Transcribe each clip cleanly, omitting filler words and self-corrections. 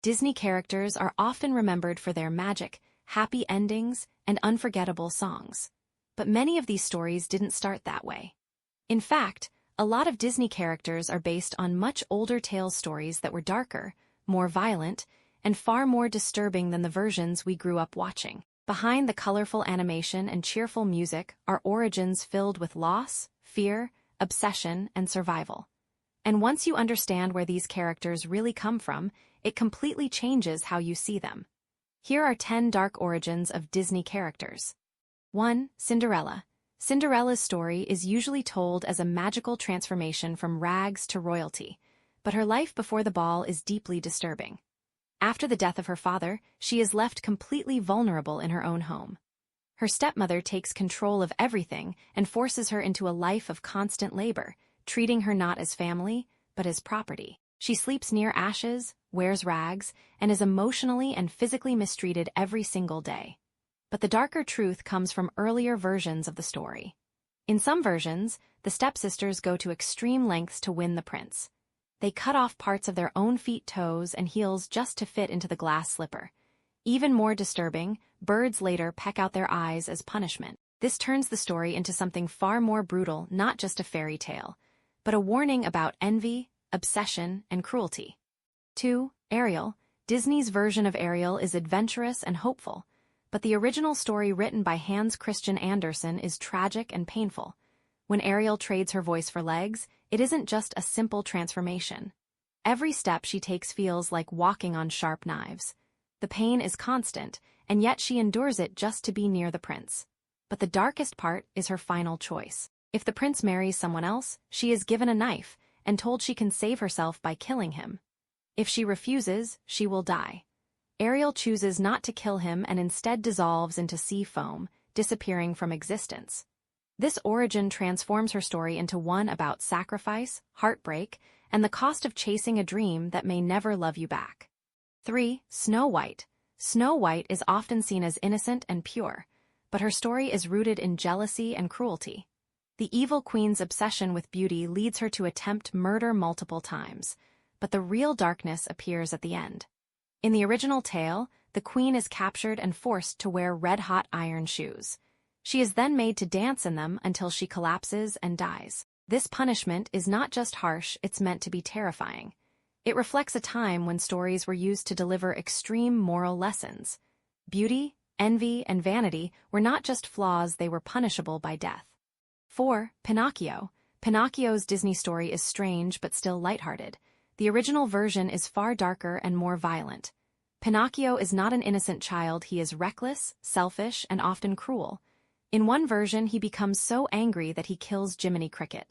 Disney characters are often remembered for their magic, happy endings, and unforgettable songs. But many of these stories didn't start that way. In fact, a lot of Disney characters are based on much older tale stories that were darker, more violent, and far more disturbing than the versions we grew up watching. Behind the colorful animation and cheerful music are origins filled with loss, fear, obsession, and survival. And once you understand where these characters really come from, it completely changes how you see them. Here are 10 dark origins of Disney characters. 1. Cinderella. Cinderella's story is usually told as a magical transformation from rags to royalty, but her life before the ball is deeply disturbing. After the death of her father, she is left completely vulnerable in her own home. Her stepmother takes control of everything and forces her into a life of constant labor, treating her not as family, but as property. She sleeps near ashes, wears rags, and is emotionally and physically mistreated every single day. But the darker truth comes from earlier versions of the story. In some versions, the stepsisters go to extreme lengths to win the prince. They cut off parts of their own feet, toes, and heels just to fit into the glass slipper. Even more disturbing, birds later peck out their eyes as punishment. This turns the story into something far more brutal, not just a fairy tale, but a warning about envy, obsession, and cruelty. 2. Ariel. Disney's version of Ariel is adventurous and hopeful, but the original story written by Hans Christian Andersen is tragic and painful. When Ariel trades her voice for legs, it isn't just a simple transformation. Every step she takes feels like walking on sharp knives. The pain is constant, and yet she endures it just to be near the prince. But the darkest part is her final choice. If the prince marries someone else, she is given a knife and told she can save herself by killing him. If she refuses, she will die. Ariel chooses not to kill him and instead dissolves into sea foam, disappearing from existence. This origin transforms her story into one about sacrifice, heartbreak, and the cost of chasing a dream that may never love you back. 3. Snow White. Snow White is often seen as innocent and pure, but her story is rooted in jealousy and cruelty. The evil queen's obsession with beauty leads her to attempt murder multiple times, but the real darkness appears at the end. In the original tale, the queen is captured and forced to wear red-hot iron shoes. She is then made to dance in them until she collapses and dies. This punishment is not just harsh, it's meant to be terrifying. It reflects a time when stories were used to deliver extreme moral lessons. Beauty, envy, and vanity were not just flaws, they were punishable by death. 4. Pinocchio. Pinocchio's Disney story is strange but still lighthearted. The original version is far darker and more violent. Pinocchio is not an innocent child, he is reckless, selfish, and often cruel. In one version, he becomes so angry that he kills Jiminy Cricket.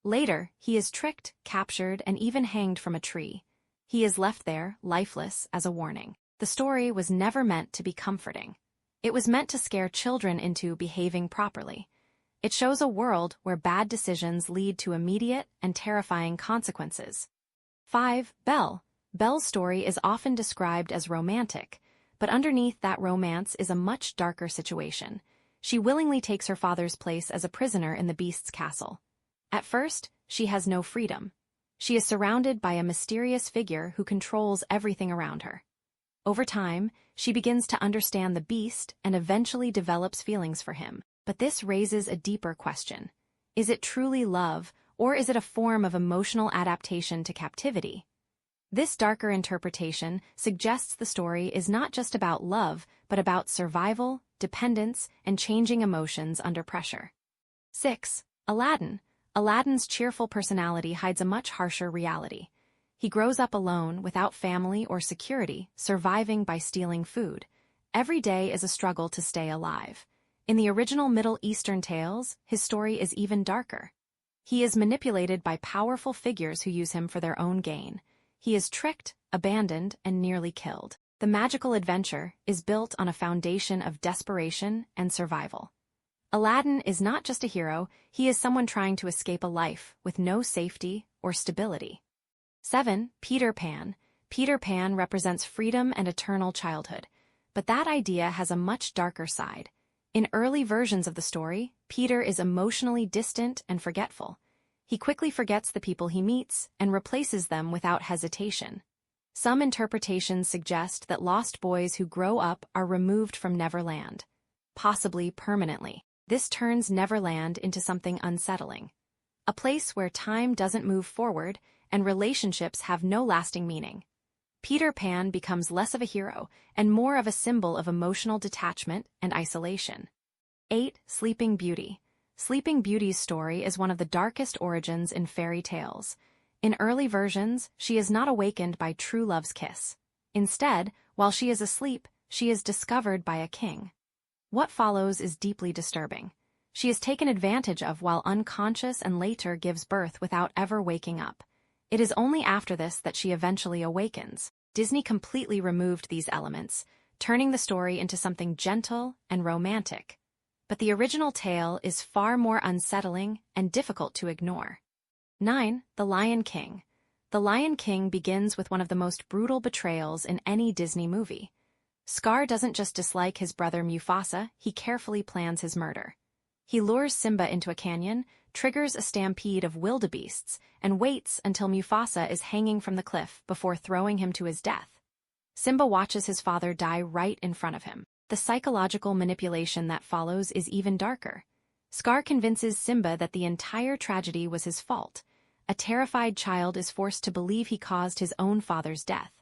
Later, he is tricked, captured, and even hanged from a tree. He is left there, lifeless, as a warning. The story was never meant to be comforting. It was meant to scare children into behaving properly. It shows a world where bad decisions lead to immediate and terrifying consequences. 5. Belle. Belle's story is often described as romantic, but underneath that romance is a much darker situation. She willingly takes her father's place as a prisoner in the Beast's castle. At first, she has no freedom. She is surrounded by a mysterious figure who controls everything around her. Over time, she begins to understand the Beast and eventually develops feelings for him. But this raises a deeper question. Is it truly love, or is it a form of emotional adaptation to captivity? This darker interpretation suggests the story is not just about love, but about survival, dependence, and changing emotions under pressure. 6. Aladdin. Aladdin's cheerful personality hides a much harsher reality. He grows up alone, without family or security, surviving by stealing food. Every day is a struggle to stay alive. In the original Middle Eastern tales, his story is even darker. He is manipulated by powerful figures who use him for their own gain. He is tricked, abandoned, and nearly killed. The magical adventure is built on a foundation of desperation and survival. Aladdin is not just a hero, he is someone trying to escape a life with no safety or stability. 7. Peter Pan. Peter Pan represents freedom and eternal childhood, but that idea has a much darker side. In early versions of the story, Peter is emotionally distant and forgetful. He quickly forgets the people he meets and replaces them without hesitation. Some interpretations suggest that lost boys who grow up are removed from Neverland, possibly permanently. This turns Neverland into something unsettling, a place where time doesn't move forward and relationships have no lasting meaning. Peter Pan becomes less of a hero and more of a symbol of emotional detachment and isolation. 8. Sleeping Beauty. Sleeping Beauty's story is one of the darkest origins in fairy tales. In early versions, she is not awakened by true love's kiss. Instead, while she is asleep, she is discovered by a king. What follows is deeply disturbing. She is taken advantage of while unconscious and later gives birth without ever waking up. It is only after this that she eventually awakens. Disney completely removed these elements, turning the story into something gentle and romantic. But the original tale is far more unsettling and difficult to ignore. 9. The Lion King. The Lion King begins with one of the most brutal betrayals in any Disney movie. Scar doesn't just dislike his brother Mufasa, he carefully plans his murder. He lures Simba into a canyon, triggers a stampede of wildebeests, and waits until Mufasa is hanging from the cliff before throwing him to his death. Simba watches his father die right in front of him. The psychological manipulation that follows is even darker. Scar convinces Simba that the entire tragedy was his fault. A terrified child is forced to believe he caused his own father's death.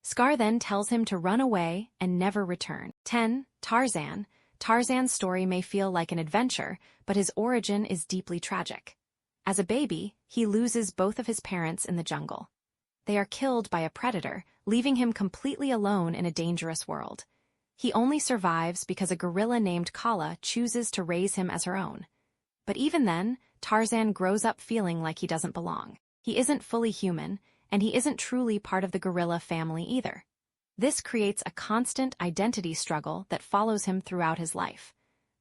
Scar then tells him to run away and never return. 10. Tarzan. Tarzan's story may feel like an adventure, but his origin is deeply tragic. As a baby, he loses both of his parents in the jungle. They are killed by a predator, leaving him completely alone in a dangerous world. He only survives because a gorilla named Kala chooses to raise him as her own. But even then, Tarzan grows up feeling like he doesn't belong. He isn't fully human, and he isn't truly part of the gorilla family either. This creates a constant identity struggle that follows him throughout his life.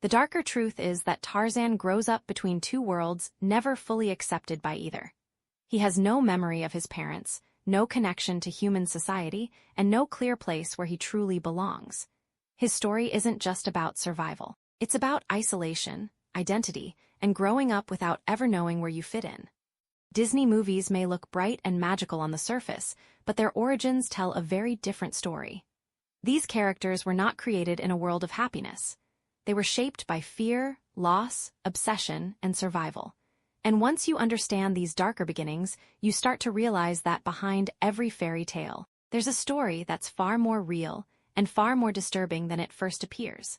The darker truth is that Tarzan grows up between two worlds, never fully accepted by either. He has no memory of his parents, no connection to human society, and no clear place where he truly belongs. His story isn't just about survival. It's about isolation, identity, and growing up without ever knowing where you fit in. Disney movies may look bright and magical on the surface, but their origins tell a very different story. These characters were not created in a world of happiness. They were shaped by fear, loss, obsession, and survival. And once you understand these darker beginnings, you start to realize that behind every fairy tale, there's a story that's far more real and far more disturbing than it first appears.